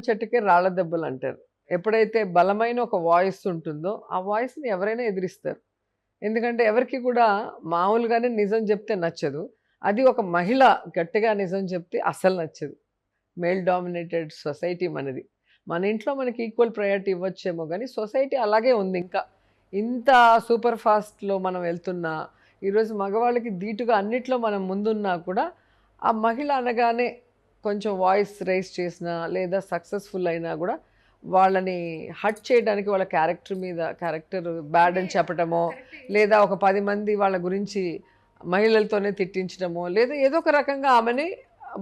చెట్టుకే రాళ్ళ దెబ్బలు అంటారు. ఎప్పుడైతే బలమైన ఒక వాయిస్ ఉంటుందో, ఆ వాయిస్‌ని ఎవరైనా ఎదిరిస్తారు. ఎందుకంటే ఎవరికీ కూడా మామూలుగానే నిజం చెప్తే నచ్చదు. అది ఒక మహిళ గట్టిగా నిజం చెప్తే అస్సలు నచ్చదు. మేల్ డామినేటెడ్ సొసైటీ మనది. మన ఇంట్లో మనకి ఈక్వల్ ప్రయారిటీ ఇవ్వచ్చేమో గానీ, సొసైటీ అలాగే ఉంది ఇంకా. ఇంత సూపర్ ఫాస్ట్‌లో మనం వెళ్తున్నా, ఈరోజు మగవాళ్ళకి ధీటుగా అన్నిట్లో మనం ముందున్నా కూడా, ఆ మహిళ అనగానే కొంచెం వాయిస్ రైజ్ చేసినా, లేదా సక్సెస్‌ఫుల్ అయినా గూడా, వాళ్ళని హర్ట్ చేయడానికి వాళ్ళ క్యారెక్టర్ మీద క్యారెక్టర్ బ్యాడ్ అని చెప్పటమో, లేదా ఒక 10 మంది వాళ్ళ గురించి మహిళలతోనే తిట్టించడమో, లేదా ఏదో ఒక రకంగా ఆమెని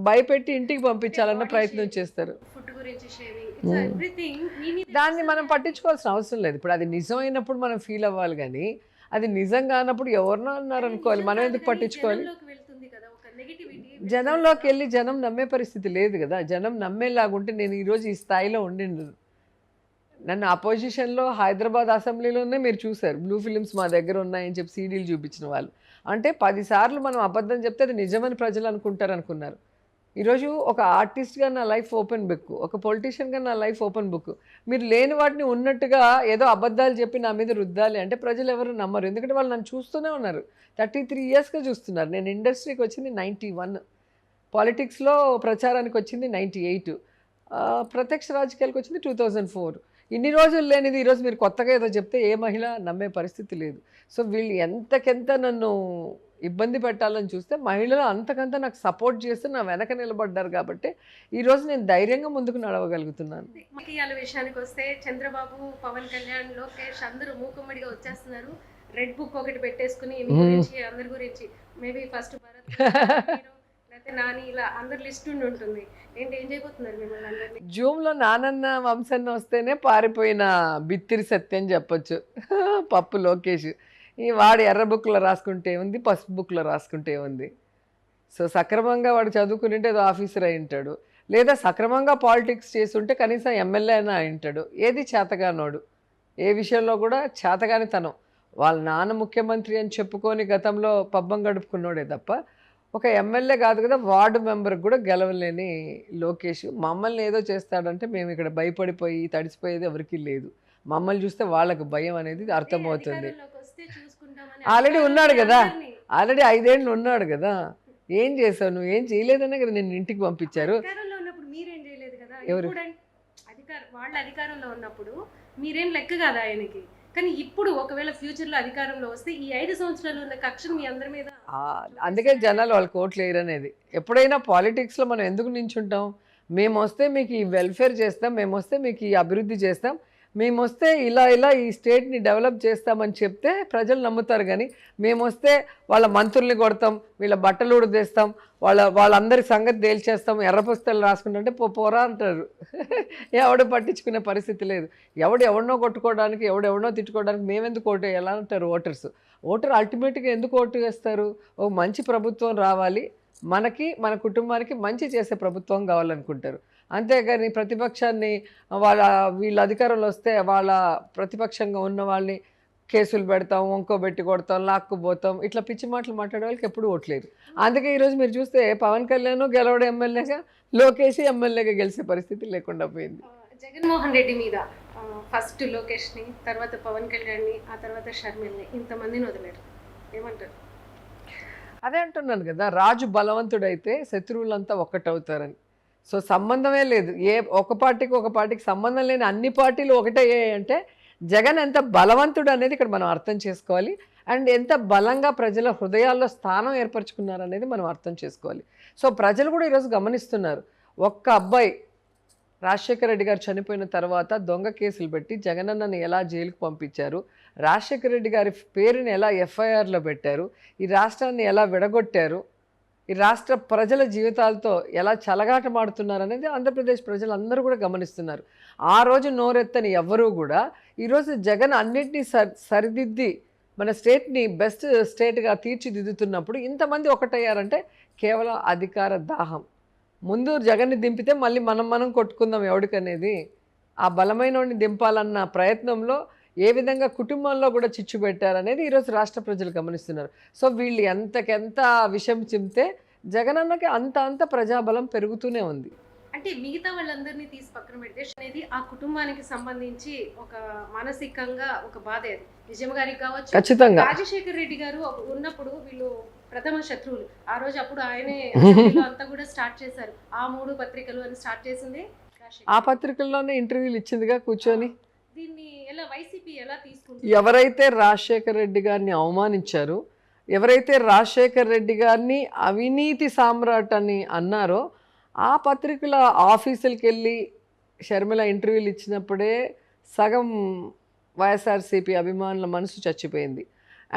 భయపెట్టి ఇంటికి పంపించాలన్న ప్రయత్నం చేస్తారు. ఫుడ్ గురించి షేవింగ్ ఇట్స్ హ్మ్. ఎవ్రీథింగ్ మీ మీద దాన్ని మనం పట్టించుకోవాల్సిన అవసరం లేదు. ఇప్పుడు అది నిజమైనప్పుడు మనం ఫీల్ అవ్వాలి గానీ, అది నిజం గానప్పుడు ఎవరినో అన్నారనుకోవాలి. నిజం మనం కాదు ఎందుకు కానీ పట్టించుకోవాలి? జనంలోకి వెళ్తుంది కదా ఒక నెగటివిటీ. జనంలోకెళ్ళి జనం నమ్మే పరిస్థితి లేదు గదా! జనం నమ్మేలాగుంటే నేను ఈరోజు ఈ స్థాయిలో ఉండిండను. నన్ను అపోజిషన్‌లో హైదరాబాద్ అసెంబ్లీలోనే మీరు చూసారు. బ్లూ ఫిల్మ్స్ మా దగ్గర ఉన్నాయని చెప్పి సీడీలు చూపించిన వాళ్ళు. అంటే 10 సార్లు మనం అబద్ధం చెప్తే అది నిజమని ప్రజలు అనుకుంటారనుకున్నారు. ఈరోజు ఒక ఆర్టిస్ట్‌గా నా లైఫ్ ఓపెన్ బుక్. ఒక పొలిటీషియన్‌గా నా లైఫ్ ఓపెన్ బుక్. మీరు లేని వాటిని ఉన్నట్టుగా ఏదో అబద్ధాలు చెప్పి నా మీద రుద్దాలి అంటే ప్రజలెవరు నమ్మరు. ఎందుకంటే వాళ్ళు నన్ను చూస్తూనే ఉన్నారు. 33 ఇయర్స్‌గా చూస్తున్నారు. నేను ఇండస్ట్రీకి వచ్చింది 91. పాలిటిక్స్‌లో ప్రచారానికి వచ్చింది 98. ప్రత్యక్ష రాజకీయాలకు వచ్చింది 2004. ఇన్ని రోజులు లేనిది ఈరోజు మీరు కొత్తగా ఏదో చెప్తే ఏ మహిళ నమ్మే పరిస్థితి లేదు. సో వీళ్ళు ఎంతకెంత నన్ను ఇబ్బంది పెట్టాలని చూస్తే మహిళలు అంతకంత నాకు సపోర్ట్ చేస్తూ నా వెనక నిలబడ్డారు కాబట్టి ఈరోజు నేను ధైర్యంగా ముందుకు నడవగలుగుతున్నాను. రాజకీయాల విషయానికి వస్తే చంద్రబాబు, పవన్ కళ్యాణ్, లోకేష్ అందరూ మూకుమ్మడిగా వచ్చేస్తున్నారు. రెడ్ బుక్ ఒకటి పెట్టేసుకుని మీ గురించి అందరి గురించి మేబీ ఫస్ట్ భరత్ హీరో, లేకపోతే నాని ఇలా అందరి లిస్ట్ ఉండి ఉంటుంది. ఏంటి ఏం చేయబోతున్నారు మిమ్మల్ని అందరినీ? జూమ్‌లో నానన్న, వంశన్న వస్తేనే పారిపోయిన బిత్తిరి సత్యం చెప్పొచ్చు. పప్పు లోకేష్. ఈ వాడు ఎర్ర బుక్‌లో రాసుకుంటే ఉంది, పసుపు బుక్‌లో రాసుకుంటే ఉంది. సో సక్రమంగా వాడు చదువుకునింటే ఏదో ఆఫీసర్ అయి ఉంటాడు. లేదా సక్రమంగా పాలిటిక్స్ చేసుంటే కనీసం ఎమ్మెల్యే అయినా అయి ఉంటాడు. ఏది చేతగానోడు. ఏ విషయంలో కూడా చేతగానితనం. వాళ్ళ నాన్న ముఖ్యమంత్రి అని చెప్పుకొని గతంలో పబ్బం గడుపుకున్నోడే తప్ప, ఒక ఎమ్మెల్యే కాదు కదా, వార్డు మెంబర్‌కి కూడా గెలవలేని లోకేష్ మమ్మల్ని ఏదో చేస్తాడంటే మేము ఇక్కడ భయపడిపోయి తడిసిపోయేది ఎవరికీ లేదు. మమ్మల్ని చూస్తే వాళ్ళకి భయం అనేది అర్థమవుతుంది. అధికారంలోకి వస్తే చూసుకుంటామని ఆల్రెడీ ఉన్నాడు కదా, అందరినీ ఆల్రెడీ 5 ఏళ్ళు ఉన్నాడు కదా. ఏం చేసావు నువ్వు? ఏం చేయలేదనే కదా నిన్ను ఇంటికి పంపించారు. అధికారంలో ఉన్నప్పుడు మీరేం చేయలేదు కదా. ఎవరు? ఇప్పుడు వాళ్ళ అధికారంలో ఉన్నప్పుడు మీరేం లెక్క కాదు ఆయనకి. కానీ ఇప్పుడు ఒకవేళ ఫ్యూచర్లో అధికారంలో వస్తే ఈ 5 సంవత్సరాలు ఉన్న కక్షను మీ అందరి మీద అందుకే జనాలు వాళ్ళకి ఓట్లు వేయరనేది. ఎప్పుడైనా పాలిటిక్స్లో మనం ఎందుకు నించుంటాం? మేము వస్తే మీకు ఈ వెల్ఫేర్ చేస్తాం, మేము వస్తే మీకు ఈ అభివృద్ధి చేస్తాం, మేము వస్తే ఇలా ఇలా ఈ స్టేట్ని డెవలప్ చేస్తామని చెప్తే ప్రజలు నమ్ముతారు. కానీ మేము వస్తే వాళ్ళ మంత్రుల్ని కొడతాం, వీళ్ళ బట్టలు ఉడదేస్తాం, వాళ్ళందరి సంగతి తేల్చేస్తాం, ఎర్ర పుస్తకాలు రాసుకుంటుంటే పోరా అంటారు. ఎవడు పట్టించుకునే పరిస్థితి లేదు. ఎవరినో కొట్టుకోవడానికి, ఎవడెవడనో తిట్టుకోవడానికి మేమెందుకు ఓటు వేయాలి అంటారు ఓటర్స్. ఓటర్ అల్టిమేట్గా ఎందుకు ఓటు వేస్తారు? ఓ మంచి ప్రభుత్వం రావాలి, మనకి మన కుటుంబానికి మంచి చేసే ప్రభుత్వం కావాలనుకుంటారు. అంతేగాని ప్రతిపక్షాన్ని వీళ్ళ అధికారంలో వస్తే వాళ్ళ ప్రతిపక్షంగా ఉన్న వాళ్ళని కేసులు పెడతాం, వంకోబెట్టి కొడతాం, లాక్కుపోతాం, ఇట్లా పిచ్చి మాటలు మాట్లాడే వాళ్ళకి ఎప్పుడు ఓట్లేదు. అందుకే ఈరోజు మీరు చూస్తే పవన్ కళ్యాణ్ గెలవడం ఎమ్మెల్యేగా, లోకేష్ ఎమ్మెల్యేగా గెలిచే పరిస్థితి లేకుండా పోయింది. జగన్మోహన్ రెడ్డి మీద ఫస్ట్ లోకేష్ని, తర్వాత పవన్ కళ్యాణ్ని, ఆ తర్వాత షర్మిల్ని, ఇంతమందిని వదిలేరు. ఏమంటారు? అదే అంటున్నాను కదా, రాజు బలవంతుడైతే శత్రువులంతా ఒక్కటవుతారని. సో సంబంధమే లేదు, ఒక పార్టీకి సంబంధం లేని అన్ని పార్టీలు ఒకటే అంటే జగన్ ఎంత బలవంతుడు అనేది ఇక్కడ మనం అర్థం చేసుకోవాలి. అండ్ ఎంత బలంగా ప్రజల హృదయాల్లో స్థానం ఏర్పరచుకున్నారు అనేది మనం అర్థం చేసుకోవాలి. సో ప్రజలు కూడా ఈరోజు గమనిస్తున్నారు. ఒక్క అబ్బాయి రాజశేఖర రెడ్డి గారు చనిపోయిన తర్వాత దొంగ కేసులు పెట్టి జగనన్నని ఎలా జైలుకు పంపించారు, రాజశేఖర రెడ్డి గారి పేరుని ఎలా ఎఫ్ఐఆర్లో పెట్టారు, ఈ రాష్ట్రాన్ని ఎలా విడగొట్టారు, ఈ రాష్ట్ర ప్రజల జీవితాలతో ఎలా చెలగాటమాడుతున్నారు అనేది ఆంధ్రప్రదేశ్ ప్రజలందరూ కూడా గమనిస్తున్నారు. ఆ రోజు నోరెత్తని ఎవ్వరూ కూడా ఈరోజు జగన్ అన్నింటినీ సరిదిద్ది మన స్టేట్ని బెస్ట్ స్టేట్గా తీర్చిదిద్దుతున్నప్పుడు ఇంతమంది ఒకటయ్యారంటే కేవలం అధికార దాహం. ముందు జగన్ని దింపితే మళ్ళీ మనం కొట్టుకుందాం ఎవడికనేది, ఆ బలమైనోడిని దింపాలన్న ప్రయత్నంలో ఏ విధంగా కుటుంబంలో కూడా చిచ్చు పెట్టారనేది ఈరోజు రాష్ట్ర ప్రజలు గమనిస్తున్నారు. సో వీళ్ళు ఎంతకెంత విషం చిమ్మితే జగనన్నకి అంత ప్రజాబలం పెరుగుతూనే ఉంది. అంటే మిగతా వాళ్ళందరినీ తీసి పక్కన పెడితే అనేది ఆ కుటుంబానికి సంబంధించి ఒక మానసికంగా ఒక బాధ అది విజయమ్మ గారికి కావచ్చు, ఖచ్చితంగా. రాజశేఖర్ రెడ్డి గారు ఉన్నప్పుడు వీళ్ళు ప్రథమ శత్రువులు. ఆ రోజు అప్పుడు ఆయనే అసెంబ్లీలో అంతా కూడా స్టార్ట్ చేశారు. ఆ 3 పత్రికలు అని స్టార్ట్ చేసింది ఆ పత్రికల్లోనే ఇంటర్వ్యూలు ఇచ్చిందిగా కూర్చొని. దీన్ని ఎలా వైసీపీ ఎలా తీసుకుంటుంది? ఎవరైతే రాజశేఖర్ రెడ్డి గారిని అవమానించారో, ఎవరైతే రాజశేఖర్ రెడ్డి గారిని అవినీతి సామ్రాట్ అని అన్నారో, ఆ పత్రికల ఆఫీసులకి వెళ్ళి షర్మిల ఇంటర్వ్యూలు ఇచ్చినప్పుడే సగం వైఎస్ఆర్సీపీ అభిమానుల మనసు చచ్చిపోయింది.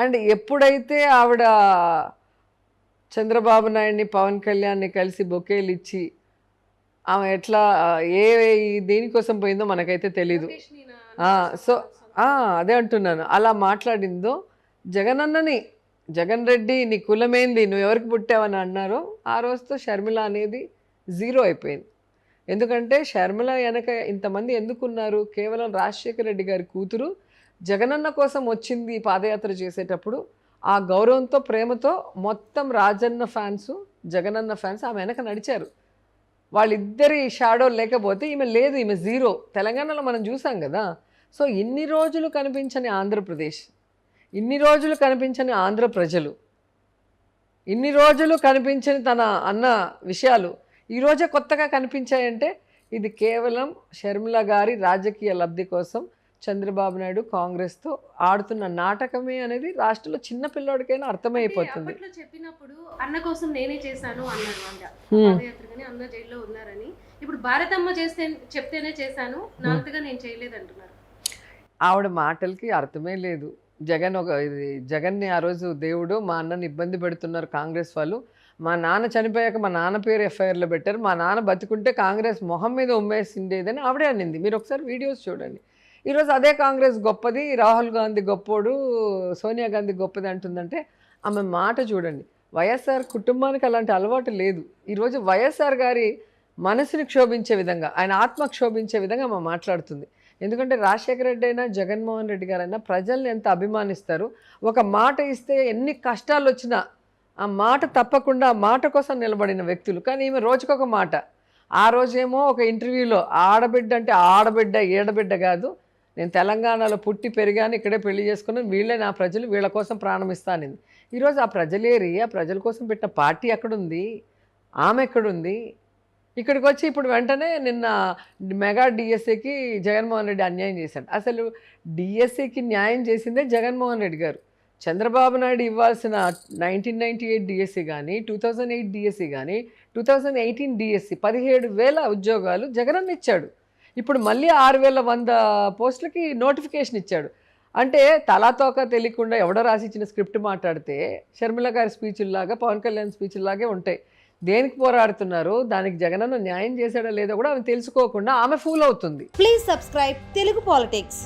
అండ్ ఎప్పుడైతే ఆవిడ చంద్రబాబు నాయుడిని, పవన్ కళ్యాణ్ని కలిసి బొకేలు ఇచ్చి ఆమె ఎట్లా దేనికోసం పోయిందో మనకైతే తెలీదు. సో అదే అంటున్నాను, అలా మాట్లాడిందో జగనన్నని, జగన్ రెడ్డి నీ కులమేంది, నువ్వు ఎవరికి పుట్టావని అన్నారో ఆ రోజుతో షర్మిల అనేది జీరో అయిపోయింది. ఎందుకంటే షర్మిల వెనక ఇంతమంది ఎందుకున్నారు? కేవలం రాజశేఖర రెడ్డి గారి కూతురు జగనన్న కోసం వచ్చింది పాదయాత్ర చేసేటప్పుడు. ఆ గౌరవంతో, ప్రేమతో మొత్తం రాజన్న ఫ్యాన్స్, జగనన్న ఫ్యాన్స్ ఆమె వెనక నడిచారు. వాళ్ళిద్దరి షాడో లేకపోతే ఈమె లేదు, ఈమె జీరో. తెలంగాణలో మనం చూసాం కదా. సో ఇన్ని రోజులు కనిపించని ఆంధ్రప్రదేశ్, ఇన్ని రోజులు కనిపించని ఆంధ్ర ప్రజలు, ఇన్ని రోజులు కనిపించని తన అన్న విషయాలు ఈరోజే కొత్తగా కనిపించాయంటే ఇది కేవలం షర్మిల గారి రాజకీయ లబ్ధి కోసం చంద్రబాబు నాయుడు కాంగ్రెస్తో ఆడుతున్న నాటకమే అనేది రాష్ట్రంలో చిన్న పిల్లోడికైనా అర్థమైపోతుంది. అప్పట్లో చెప్పినప్పుడు అన్న కోసం నేనే చేశాను అన్నారు పాదయాత్రగానే, అన్న జైల్లో ఉన్నారని. ఇప్పుడు భారతమ్మ చెప్తేనే చేశాను, నాంతగా నేను చేయలేదు అంటున్నారు. ఆవిడ మాటలకి అర్థమే లేదు. జగన్ని ఆ రోజు దేవుడు, మా అన్నని ఇబ్బంది పెడుతున్నారు కాంగ్రెస్ వాళ్ళు. మా నాన్న చనిపోయాక మా నాన్న పేరు ఎఫ్ఐఆర్లో పెట్టారు, మా నాన్న బతుకుంటే కాంగ్రెస్ మొహం మీద ఉమ్మేసిండేదని ఆవిడే అనింది. మీరు ఒకసారి వీడియోస్ చూడండి. ఈరోజు అదే కాంగ్రెస్ గొప్పది, రాహుల్ గాంధీ గొప్పోడు, సోనియా గాంధీ గొప్పది అంటుందంటే ఆమె మాట చూడండి. వైఎస్ఆర్ కుటుంబానికి అలాంటి అలవాటు లేదు. ఈరోజు వైఎస్ఆర్ గారి మనసుని క్షోభించే విధంగా, ఆయన ఆత్మ క్షోభించే విధంగా ఆమె మాట్లాడుతుంది. ఎందుకంటే రాజశేఖర రెడ్డి అయినా, జగన్మోహన్ రెడ్డి గారైనా ప్రజల్ని ఎంత అభిమానిస్తారు. ఒక మాట ఇస్తే ఎన్ని కష్టాలు వచ్చినా ఆ మాట తప్పకుండా ఆ మాట కోసం నిలబడిన వ్యక్తులు. కానీ ఈమె రోజుకొక మాట. ఆ రోజేమో ఒక ఇంటర్వ్యూలో ఆడబిడ్డ అంటే ఆడబిడ్డ, ఏడబిడ్డ కాదు, నేను తెలంగాణలో పుట్టి పెరిగాను, ఇక్కడే పెళ్లి చేసుకున్నాను, వీళ్ళే నా ప్రజలు, వీళ్ళ కోసం ప్రాణం ఇస్తానింది. ఈరోజు ఆ ప్రజలేరి, ఆ ప్రజల కోసం పెట్టిన పార్టీ ఎక్కడుంది? ఆమె ఎక్కడుంది? ఇక్కడికి వచ్చి ఇప్పుడు వెంటనే నిన్న మెగా డిఎస్సికి జగన్మోహన్ రెడ్డి అన్యాయం చేశాడు. అసలు డిఎస్సికి న్యాయం చేసిందే జగన్మోహన్ రెడ్డి గారు. చంద్రబాబు నాయుడు ఇవ్వాల్సిన 1998 డిఎస్సి కానీ, 2008 డిఎస్సి కానీ, 2018 డిఎస్సి 17,000 ఉద్యోగాలు జగనన్న ఇచ్చాడు. ఇప్పుడు మళ్ళీ 6,100 పోస్టులకి నోటిఫికేషన్ ఇచ్చాడు. అంటే తలాతోక తెలియకుండా ఎవడో రాసి ఇచ్చిన స్క్రిప్ట్ మాట్లాడితే షర్మిల గారి స్పీచ్లాగా, పవన్ కళ్యాణ్ స్పీచ్లాగే ఉంటాయి. దేనికి పోరాడుతున్నారు, దానికి జగనన్న న్యాయం చేశాడో లేదో కూడా ఆమె తెలుసుకోకుండా ఆమె ఫూల్ అవుతుంది. Please subscribe Telugu politics.